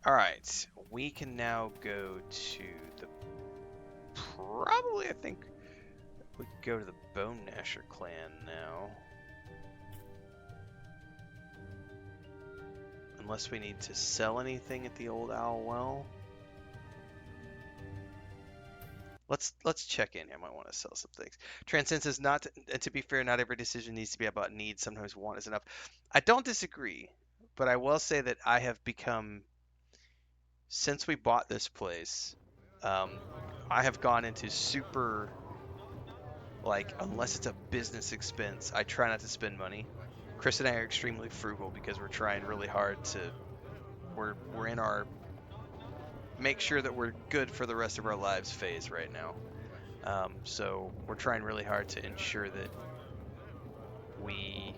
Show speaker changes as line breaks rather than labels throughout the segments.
Alright, we can now go to the... Probably, I think, we could go to the Bone Gnasher clan now. Unless we need to sell anything at the Old Owl Well. Let's check in. I might want to sell some things. Transcends is not, and to be fair, not every decision needs to be about need. Sometimes want is enough. I don't disagree, but I will say that I have become, since we bought this place, um, I have gone into super, like, unless it's a business expense, I try not to spend money. Chris and I are extremely frugal because we're trying really hard to, we're in our make sure that we're good for the rest of our lives phase right now. So we're trying really hard to ensure that we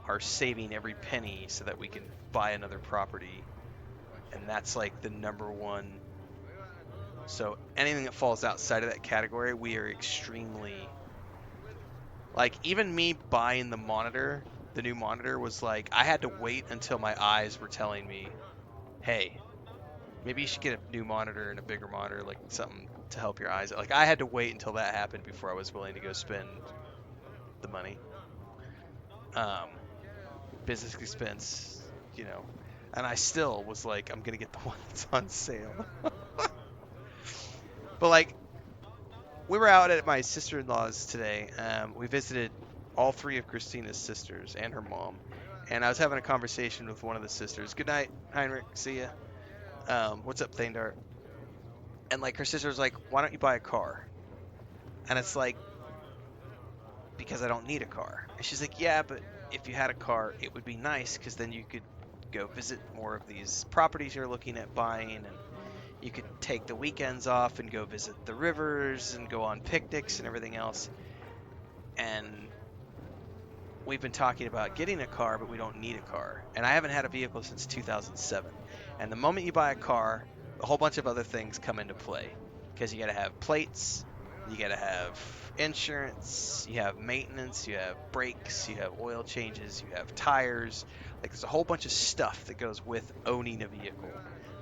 are saving every penny so that we can buy another property. And that's like the number one. So anything that falls outside of that category, we are extremely, like, even me buying the monitor, the new monitor was like, I had to wait until my eyes were telling me, hey, maybe you should get a new monitor and a bigger monitor, like something to help your eyes. Like, I had to wait until that happened before I was willing to go spend the money. Um, Business expense, you know. And I still was like, I'm gonna get the one that's on sale. But like, we were out at my sister-in-law's today. We visited all three of Christina's sisters and her mom. And I was having a conversation with one of the sisters. Good night, Heinrich. See ya. What's up, Thandart? And like, her sister was like, why don't you buy a car? And it's like, because I don't need a car. And she's like, yeah, but if you had a car, it would be nice because then you could go visit more of these properties you're looking at buying, and you could take the weekends off and go visit the rivers and go on picnics and everything else. And we've been talking about getting a car, but we don't need a car. And I haven't had a vehicle since 2007. And the moment you buy a car, a whole bunch of other things come into play. Because you got to have plates, you got to have insurance, you have maintenance, you have brakes, you have oil changes, you have tires. Like, there's a whole bunch of stuff that goes with owning a vehicle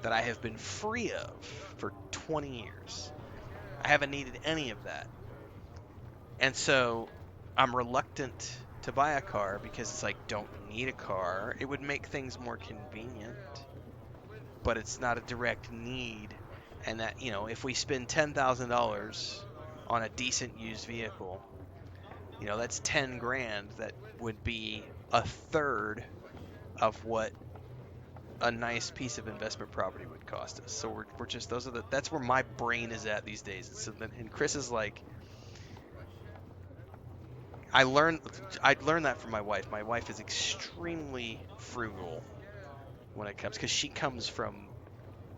that I have been free of for 20 years. I haven't needed any of that. And so I'm reluctant to buy a car because it's like, don't need a car. It would make things more convenient, but it's not a direct need. And that, you know, if we spend $10,000 on a decent used vehicle, you know, that's 10 grand that would be a third of what a nice piece of investment property would cost us. So we're just, that's where my brain is at these days. And Chris is like, I learned that from my wife. My wife is extremely frugal when it comes, because she comes from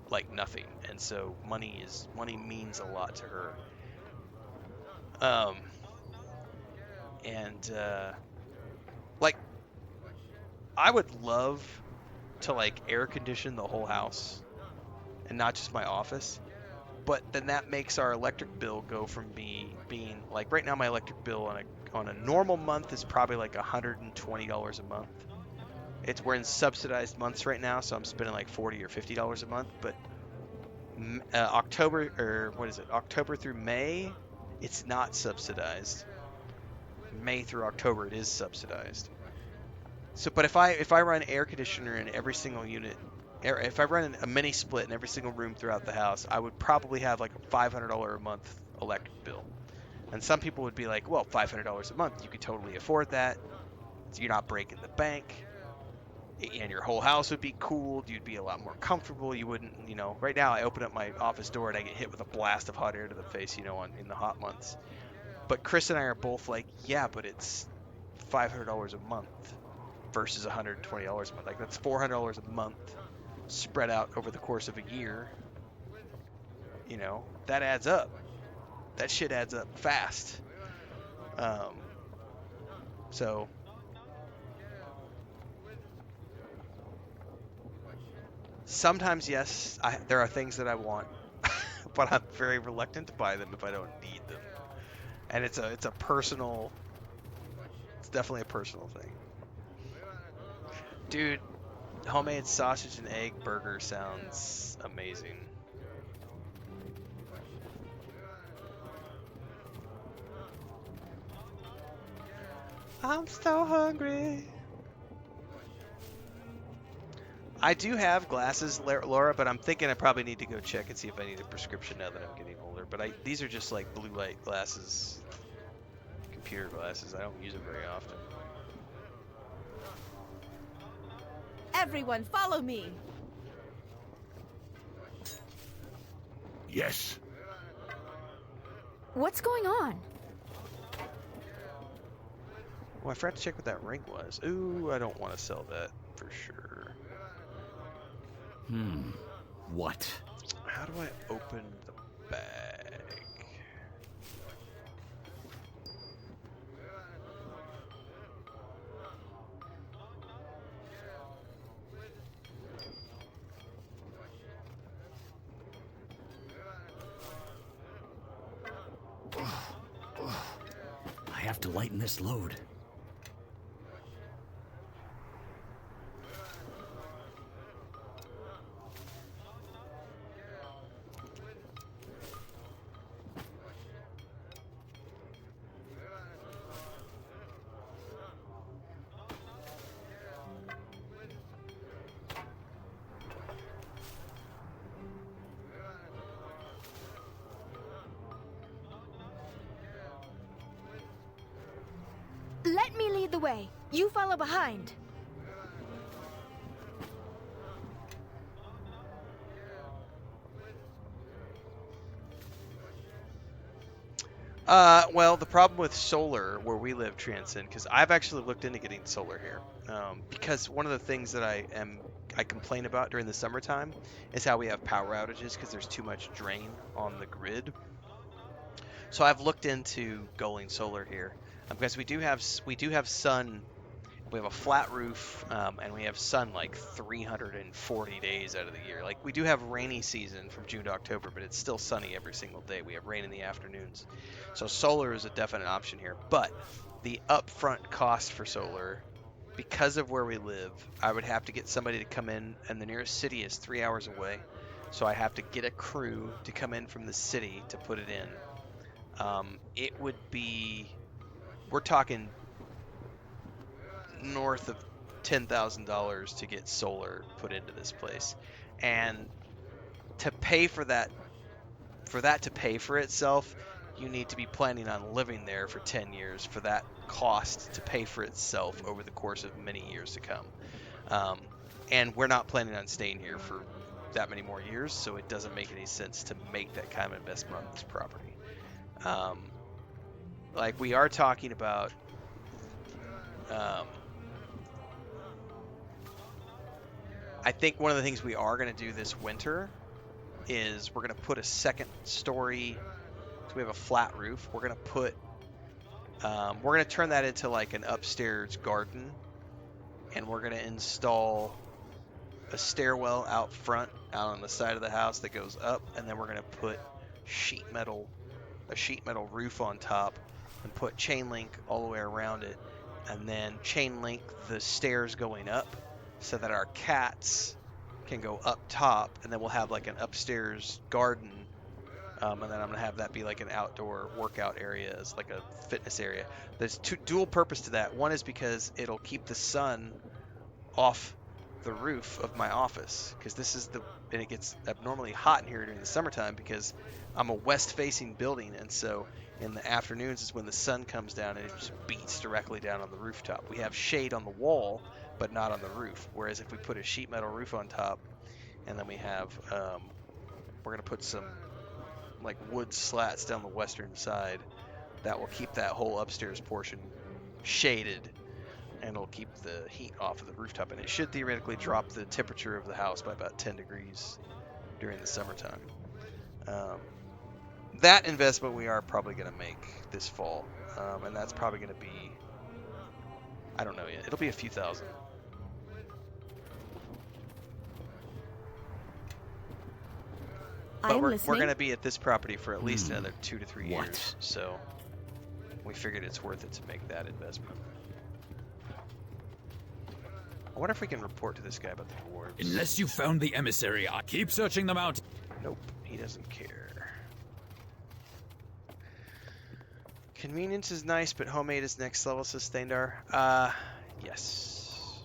like nothing, and so money means a lot to her. Um, and like, I would love to like air condition the whole house and not just my office, but then that makes our electric bill go from being like, right now my electric bill on a normal month is probably like $120 a month. We're in subsidized months right now, so I'm spending like $40 or $50 a month. But October through May, it's not subsidized. May through October, it is subsidized. So, but if I run air conditioner in every single unit, if I run a mini split in every single room throughout the house, I would probably have like a $500 a month electric bill. And some people would be like, well, $500 a month, you could totally afford that. You're not breaking the bank. And your whole house would be cooled. You'd be a lot more comfortable. You wouldn't, you know, right now I open up my office door and I get hit with a blast of hot air to the face, you know, in the hot months. But Chris and I are both like, yeah, but it's $500 a month versus $120 a month. Like, that's $400 a month spread out over the course of a year. You know, that adds up. That shit adds up fast. So sometimes, yes, there are things that I want, but I'm very reluctant to buy them if I don't need them. And it's a personal, it's definitely a personal thing. Dude, homemade sausage and egg burger sounds amazing. I'm so hungry. I do have glasses, Laura, but I'm thinking I probably need to go check and see if I need a prescription now that I'm getting older. But these are just like blue light glasses, computer glasses. I don't use them very often.
Everyone, follow me.
Yes.
What's going on?
Well, I forgot to check what that ring was. Ooh, I don't want to sell that for sure.
What?
How do I open the bag?
I have to lighten this load.
Let me lead the way. You follow behind.
Well, the problem with solar where we live, Transcend, because I've actually looked into getting solar here. Because one of the things that I complain about during the summertime is how we have power outages because there's too much drain on the grid. So I've looked into going solar here because we do have sun. We have a flat roof, and we have sun like 340 days out of the year. Like, we do have rainy season from June to October, but it's still sunny every single day. We have rain in the afternoons. So solar is a definite option here. But the upfront cost for solar, because of where we live, I would have to get somebody to come in, and the nearest city is 3 hours away. So I have to get a crew to come in from the city to put it in. It would be, we're talking north of $10,000 to get solar put into this place, and to pay for that to pay for itself, you need to be planning on living there for 10 years for that cost to pay for itself over the course of many years to come. And we're not planning on staying here for that many more years, so it doesn't make any sense to make that kind of investment on this property. Like, we are talking about I think one of the things we are going to do this winter is we're going to put a second story. So we have a flat roof. We're going to turn that into like an upstairs garden, and we're going to install a stairwell out front, out on the side of the house that goes up, and then we're going to put a sheet metal roof on top, and put chain link all the way around it, and then chain link the stairs going up so that our cats can go up top, and then we'll have like an upstairs garden, and then I'm gonna have that be like an outdoor workout area, as like a fitness area. There's dual purpose to that. One is because it'll keep the sun off the roof of my office, because and it gets abnormally hot in here during the summertime because I'm a west-facing building, and so in the afternoons is when the sun comes down and it just beats directly down on the rooftop. We have shade on the wall, but not on the roof. Whereas if we put a sheet metal roof on top, and then we have, we're gonna put some like wood slats down the western side, that will keep that whole upstairs portion shaded, and it'll keep the heat off of the rooftop, and it should theoretically drop the temperature of the house by about 10 degrees during the summertime. That investment we are probably going to make this fall, and that's probably going to be, I don't know yet, it'll be a few thousand. But we're going to be at this property for at least another 2 to 3 years, so we figured it's worth it to make that investment. I wonder if we can report to this guy about the dwarves.
Unless you found the emissary, I keep searching them out.
Nope, he doesn't care. Convenience is nice, but homemade is next level, says Thandar. Yes.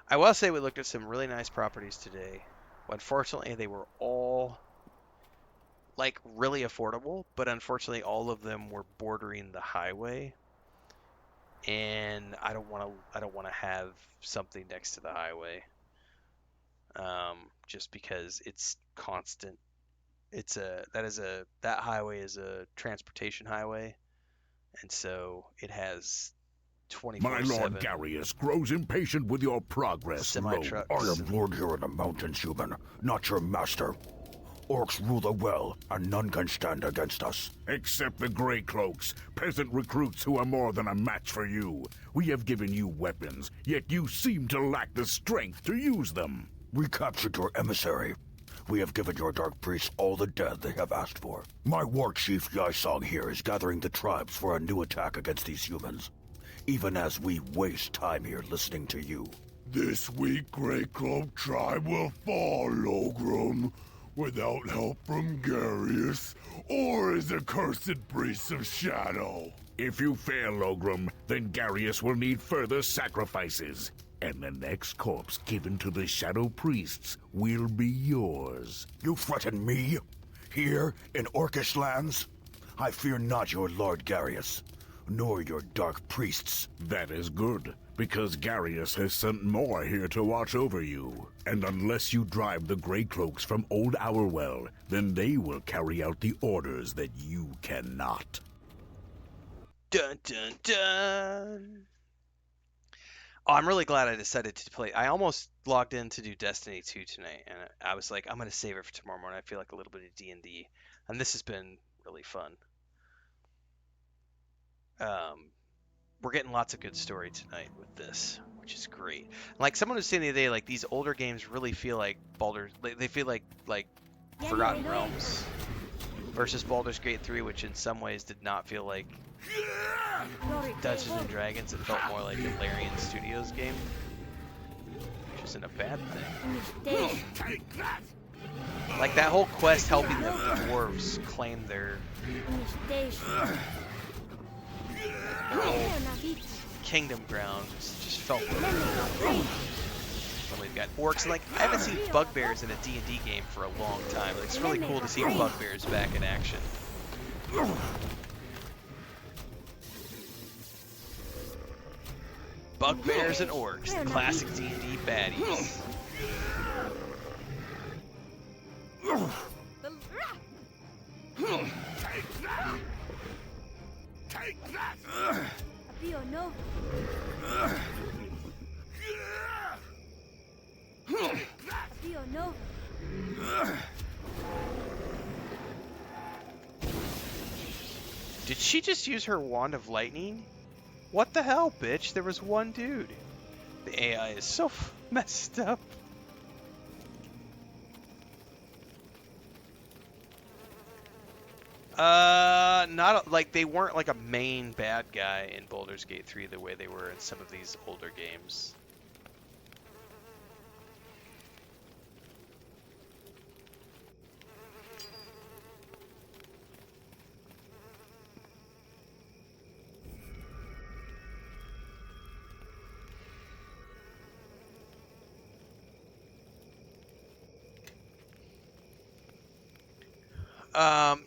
I will say we looked at some really nice properties today. Unfortunately, they were all like really affordable, but unfortunately all of them were bordering the highway. And I don't want to have something next to the highway. Just because it's constant. That highway is a transportation highway, and so it has 24/7.
My Lord Garius grows impatient with your progress,
Semi-trucks.
Lord.
I am lord here in the mountains, human, not your master. Orcs rule the well, and none can stand against us.
Except the Grey Cloaks, peasant recruits who are more than a match for you. We have given you weapons, yet you seem to lack the strength to use them.
We captured your emissary. We have given your dark priests all the dead they have asked for. My war chief Yaisong here is gathering the tribes for a new attack against these humans, even as we waste time here listening to you.
This weak Grey Cloak tribe will fall, Logrum, without help from Garius or his accursed priests of shadow.
If you fail, Logrum, then Garius will need further sacrifices. And the next corpse given to the Shadow Priests will be yours.
You threaten me? Here, in Orcish lands? I fear not your Lord Garius, nor your dark priests.
That is good, because Garius has sent more here to watch over you. And unless you drive the Grey Cloaks from Old Hourwell, then they will carry out the orders that you cannot.
Dun dun dun. Oh, I'm really glad I decided to play. I almost logged in to do Destiny 2 tonight, and I was like, I'm gonna save it for tomorrow morning. I feel like a little bit of D&D, and this has been really fun. We're getting lots of good story tonight with this, which is great. Like someone was saying the other day, like these older games really feel like they feel like Forgotten Realms versus Baldur's Gate 3, which in some ways did not feel like Dungeons and Dragons. It felt more like a Larian Studios game, which isn't a bad thing. Like that whole quest helping the dwarves claim their old kingdom ground just felt really good. When we've got orcs, and like I haven't seen bugbears in a D&D game for a long time. Like, it's really cool to see bugbears back in action. Bugbears and orcs, the classic D&D baddies.
Take that!
Did she just use her wand of lightning? What the hell, bitch? There was one dude. The AI is so messed up. Not like they weren't like a main bad guy in Baldur's Gate 3 the way they were in some of these older games.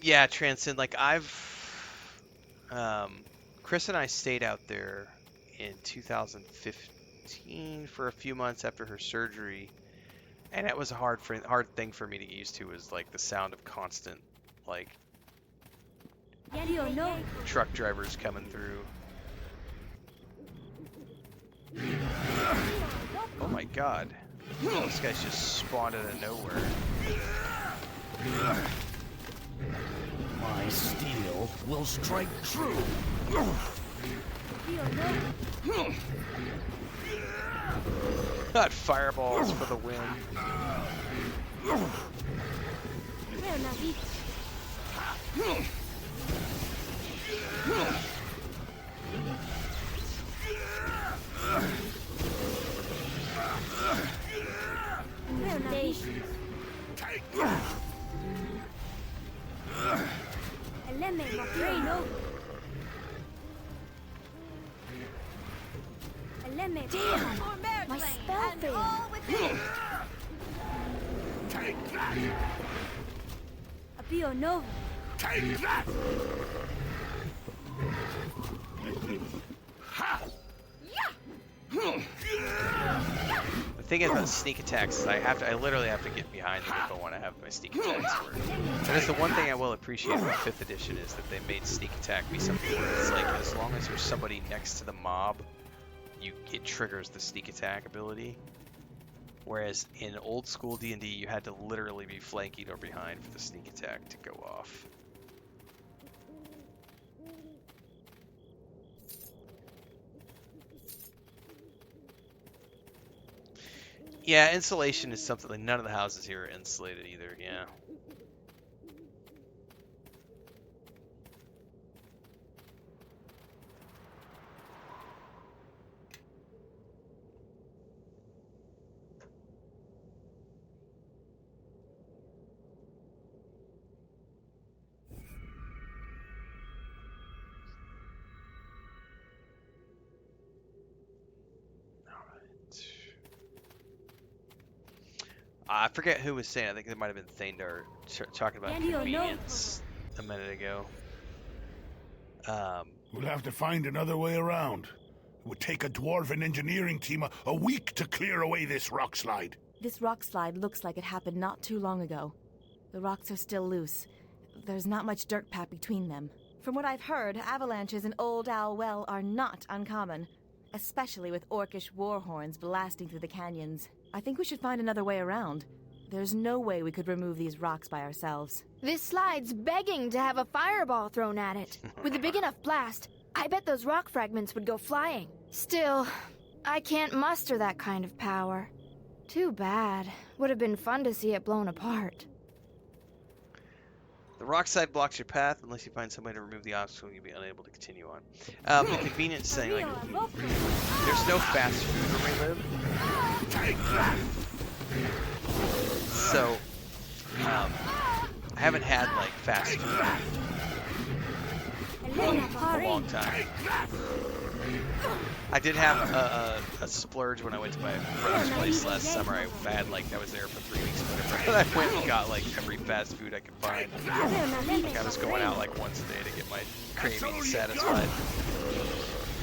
Yeah, Transcend, like Chris and I stayed out there in 2015 for a few months after her surgery, and it was a hard thing for me to get used to, was like the sound of constant, like, truck drivers coming through. Oh my god. This guy's just spawned out of nowhere.
My steel will strike true.
Got fireballs for the win.
Damn! My spell failed.
Take that!
Abio Nova.
Take that!
The thing about sneak attacks is I literally have to get behind them if I want to have my sneak attacks work. And that's the one thing I will appreciate about 5th edition is that they made sneak attack be something where it's like as long as there's somebody next to the mob, it triggers the sneak attack ability. Whereas in old school D&D, you had to literally be flanking or behind for the sneak attack to go off. Yeah, insulation is something like none of the houses here are insulated either, yeah. I forget who was saying. I think it might have been Thandar talking about convenience a minute ago.
We'll have to find another way around. It would take a dwarven engineering team a week to clear away this rock slide.
This rock slide looks like it happened not too long ago. The rocks are still loose. There's not much dirt packed between them. From what I've heard, avalanches in Old Owl Well are not uncommon, especially with orcish war horns blasting through the canyons. I think we should find another way around. There's no way we could remove these rocks by ourselves.
This slide's begging to have a fireball thrown at it. With a big enough blast, I bet those rock fragments would go flying. Still, I can't muster that kind of power. Too bad. Would have been fun to see it blown apart.
The rock side blocks your path unless you find some way to remove the obstacle. You'll be unable to continue on. The convenience thing, like, there's no fast food where we live. So, I haven't had like fast food in a long time. I did have a splurge when I went to my brother's place last summer. I was there for 3 weeks or whatever. And I went and got like every fast food I could find. Like I was going out like once a day to get my cravings satisfied.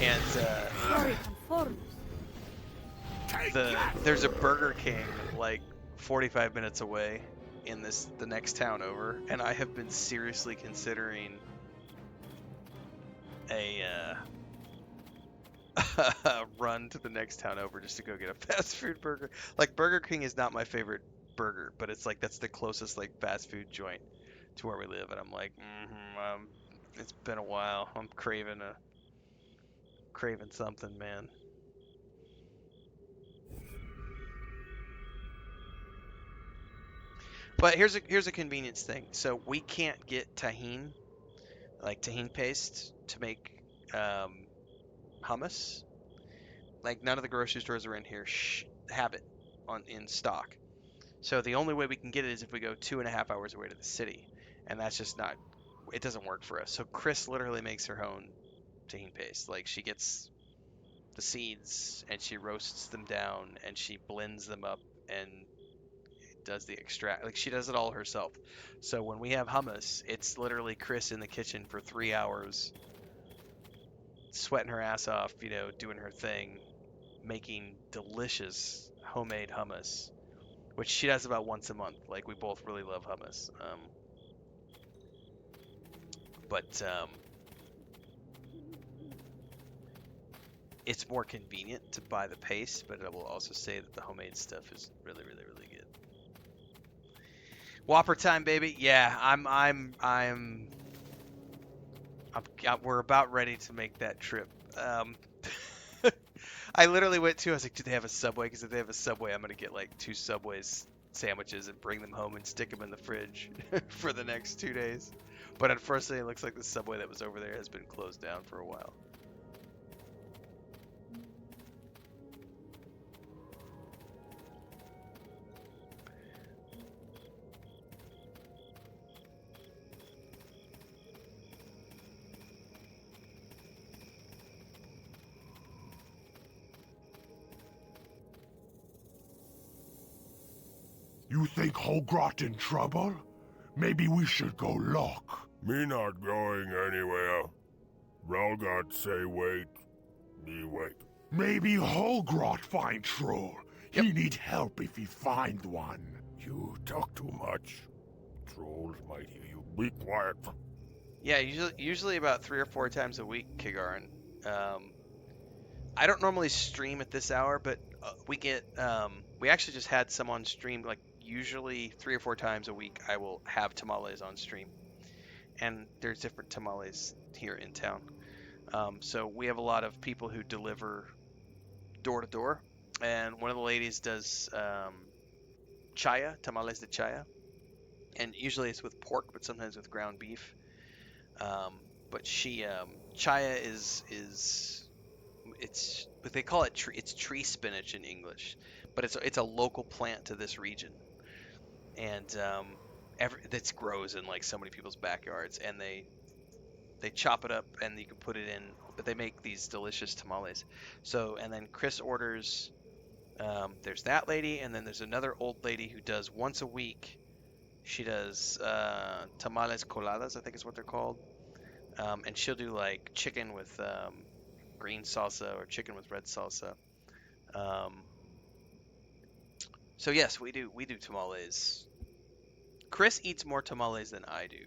And there's a Burger King like 45 minutes away in the next town over, and I have been seriously considering a run to the next town over just to go get a fast food burger. Like Burger King is not my favorite burger, but it's like that's the closest like fast food joint to where we live, and I'm like, it's been a while. I'm craving something, man. But here's a convenience thing. So we can't get tahini paste to make hummus. Like none of the grocery stores around here have it in stock. So the only way we can get it is if we go 2.5 hours away to the city, and that's just not. It doesn't work for us. So Chris literally makes her own tahini paste. Like she gets the seeds and she roasts them down and she blends them up and does the extract. Like she does it all herself. So when we have hummus, it's literally Chris in the kitchen for 3 hours, sweating her ass off, doing her thing, making delicious homemade hummus, which she does about once a month. Like we both really love hummus. But it's more convenient to buy the paste, but I will also say that the homemade stuff is really, really, really good. Whopper time, baby. Yeah, we're about ready to make that trip. I literally I was like, do they have a Subway? Because if they have a Subway, I'm going to get like 2 Subway's sandwiches and bring them home and stick them in the fridge for the next 2 days. But unfortunately, it looks like the Subway that was over there has been closed down for a while.
think Holgrot in trouble? Maybe we should go look.
Me not going anywhere. Ralgard say wait. Me wait.
Maybe Holgrot find troll. He need help if he find one.
You talk too much. Trolls might hear you. Be quiet.
Yeah, usually about 3 or 4 times a week, Kigaran. I don't normally stream at this hour, but we actually just had some on stream. Like usually 3 or 4 times a week, I will have tamales on stream, and there's different tamales here in town. So we have a lot of people who deliver door to door, and one of the ladies does chaya, tamales de chaya, and usually it's with pork, but sometimes with ground beef. But chaya is it's what they call it. It's tree spinach in English, but it's a local plant to this region, and that grows in like so many people's backyards, and they chop it up and you can put it in. But they make these delicious tamales. So and then Chris orders. There's that lady, and then there's another old lady who does once a week. She does tamales coladas, I think is what they're called. And she'll do like chicken with green salsa or chicken with red salsa. So yes, we do tamales. Chris eats more tamales than I do,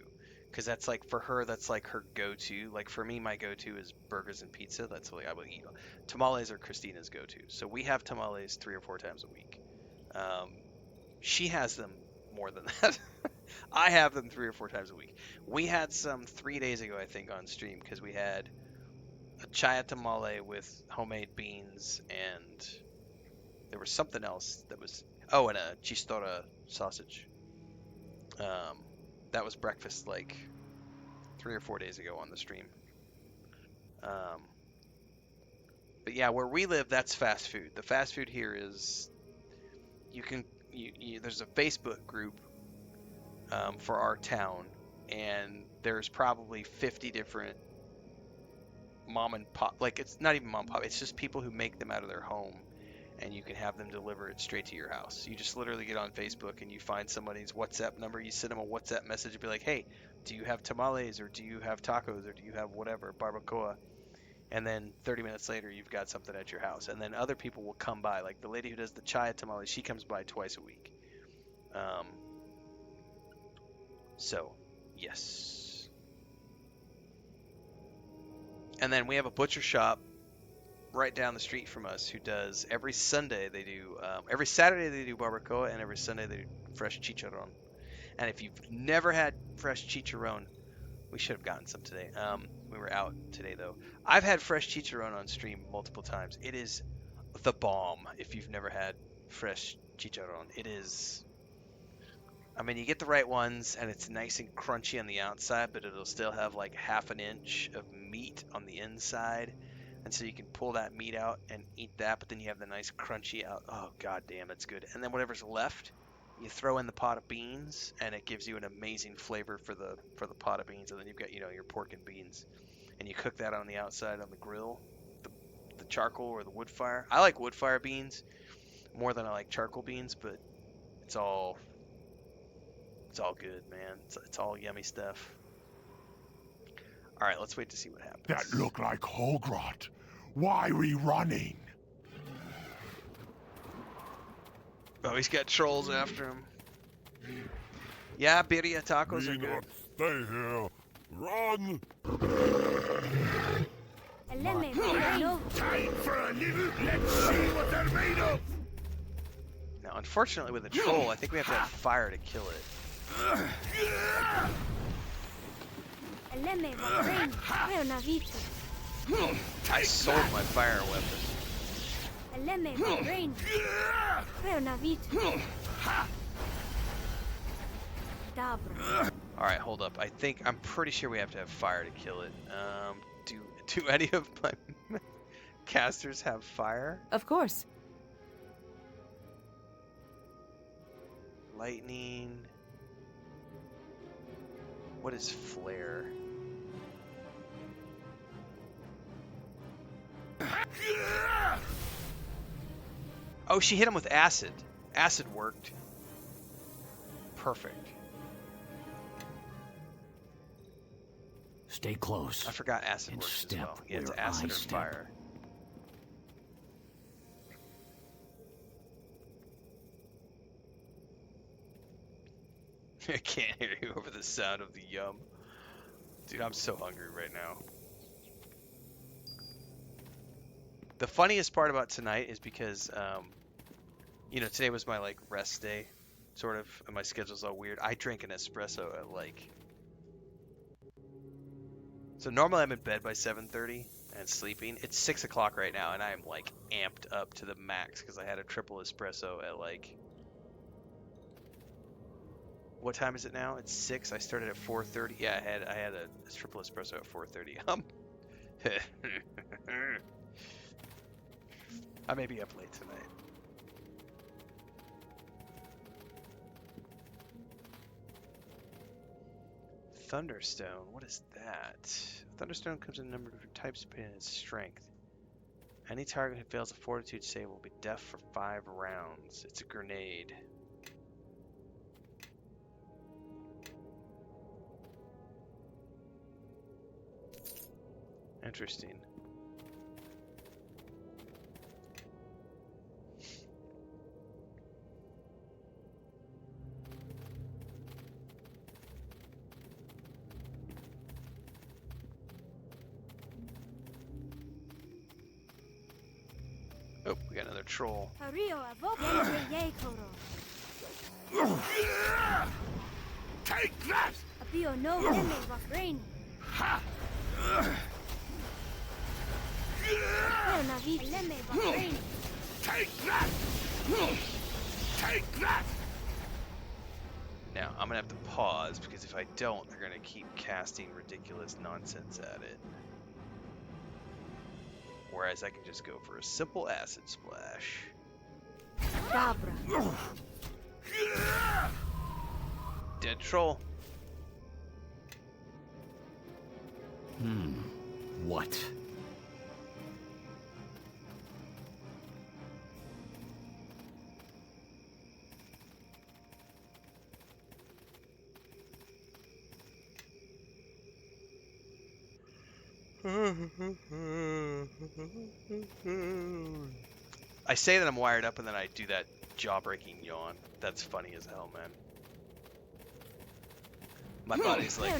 because that's like for her, that's like her go-to. Like for me, my go-to is burgers and pizza. That's what I would eat. Tamales are Christina's go-to. So we have tamales 3 or 4 times a week. She has them more than that. I have them 3 or 4 times a week. We had some 3 days ago, I think, on stream, because we had a chaya tamale with homemade beans, and there was something else that was and a chistorra sausage. That was breakfast like 3 or 4 days ago on the stream. But yeah, where we live, that's fast food. The fast food here is there's a Facebook group for our town, and there's probably 50 different mom and pop, like it's not even mom and pop, it's just people who make them out of their home, and you can have them deliver it straight to your house. You just literally get on Facebook and you find somebody's WhatsApp number, you send them a WhatsApp message and be like, hey, do you have tamales, or do you have tacos, or do you have whatever, barbacoa? And then 30 minutes later, you've got something at your house. And then other people will come by. Like the lady who does the chaya tamales, she comes by twice a week. So, yes. And then we have a butcher shop right down the street from us who does every Sunday they do, every Saturday they do barbacoa, and every Sunday they do fresh chicharron. And if you've never had fresh chicharron, we should have gotten some today. We were out today though. I've had fresh chicharron on stream multiple times. It is the bomb if you've never had fresh chicharron. It is. I mean, you get the right ones, and it's nice and crunchy on the outside, but it'll still have like half an inch of meat on the inside. And so you can pull that meat out and eat that, but then you have the nice crunchy out. Oh, god damn, it's good. And then whatever's left, you throw in the pot of beans, and it gives you an amazing flavor for the pot of beans. And then you've got, your pork and beans. And you cook that on the outside on the grill, the charcoal or the wood fire. I like wood fire beans more than I like charcoal beans, but it's all good, man. It's all yummy stuff. All right, let's wait to see what happens.
That look like Holgrot. Why we running?
Oh, he's got trolls after him. Yeah, birria tacos are
Me
good.
not stay here. Run!
Time for a little. Let's see what they're made of.
Now, unfortunately, with a troll, I think we have to have fire to kill it. I sold my fire weapon. Alright, hold up. I'm pretty sure we have to have fire to kill it. Do any of my casters have fire?
Of course.
Lightning. What is flare? Oh, she hit him with acid. Acid worked. Perfect.
Stay close.
I forgot acid
And
works as
step
well. Yeah, it's
where
acid
I
or
step.
fire. I can't hear you over the sound of the yum. Dude, I'm so hungry right now. The funniest part about tonight is because, you know, today was my, like, rest day, sort of, and my schedule's all weird. I drank an espresso at, like... So normally I'm in bed by 7:30 and sleeping. It's 6 o'clock right now, and I'm, like, amped up to the max because I had a triple espresso at, like... What time is it now? It's 6. I started at 4:30. Yeah, I had a triple espresso at 4:30. I may be up late tonight. Thunderstone. What is that? Thunderstone comes in a number of different types depending on its strength. Any target who fails a fortitude save will be deaf for 5 rounds. It's a grenade. Interesting. Oh, we got another troll.
Take that! Take that! Take that!
Now, I'm gonna have to pause because if I don't, they're gonna keep casting ridiculous nonsense at it. Whereas I can just go for a simple acid splash. Dead troll.
What?
I say that I'm wired up and then I do that jaw-breaking yawn. That's funny as hell, man. My body's like,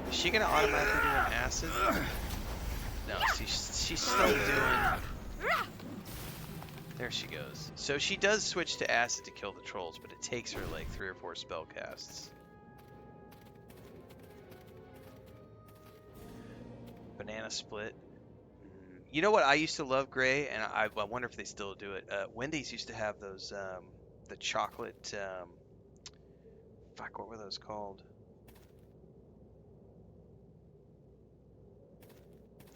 Is she gonna automatically do an acid? No, she's still doing... There she goes. So she does switch to acid to kill the trolls, but it takes her like 3 or 4 spell casts. Banana split. You know what I used to love, Gray, and I wonder if they still do it. Wendy's used to have those, the chocolate, fuck, what were those called?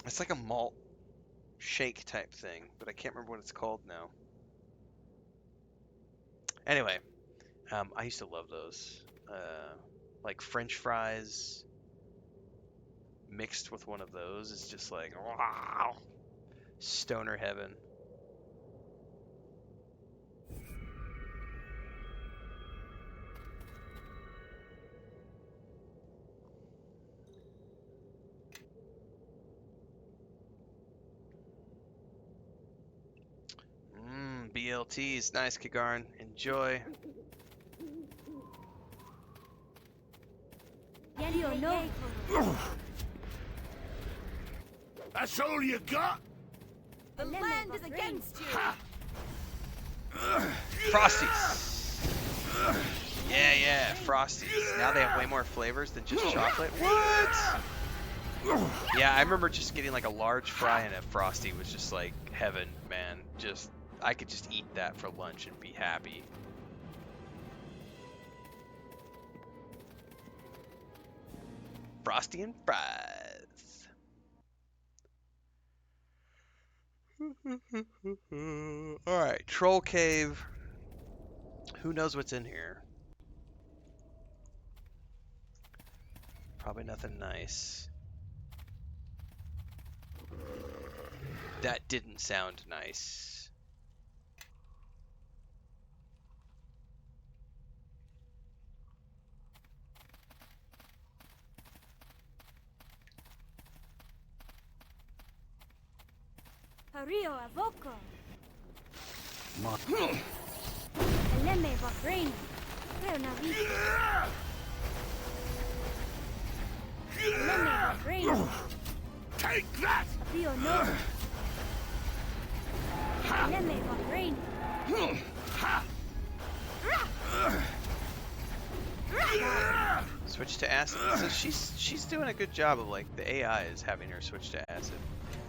It's like a malt shake type thing, but I can't remember what it's called now. Anyway, I used to love those. Like French fries mixed with one of those is just like, wow, stoner heaven. BLTs, nice, Kagarin. Enjoy.
That's all you got?
The land is against you!
Frosties. Yeah, Frosties. Now they have way more flavors than just chocolate. What? Yeah, I remember just getting like a large fry and a Frosty was just like heaven, man. I could just eat that for lunch and be happy. Frosty and fries. Alright, Troll Cave. Who knows what's in here? Probably nothing nice. That didn't sound nice.
Hario avoko.
My
Eleme vabrain. Reonavi. Eleme vabrain.
Take that!
Apio no. Eleme vabrain.
Switch to acid. So she's doing a good job of, like, the AI is having her switch to acid.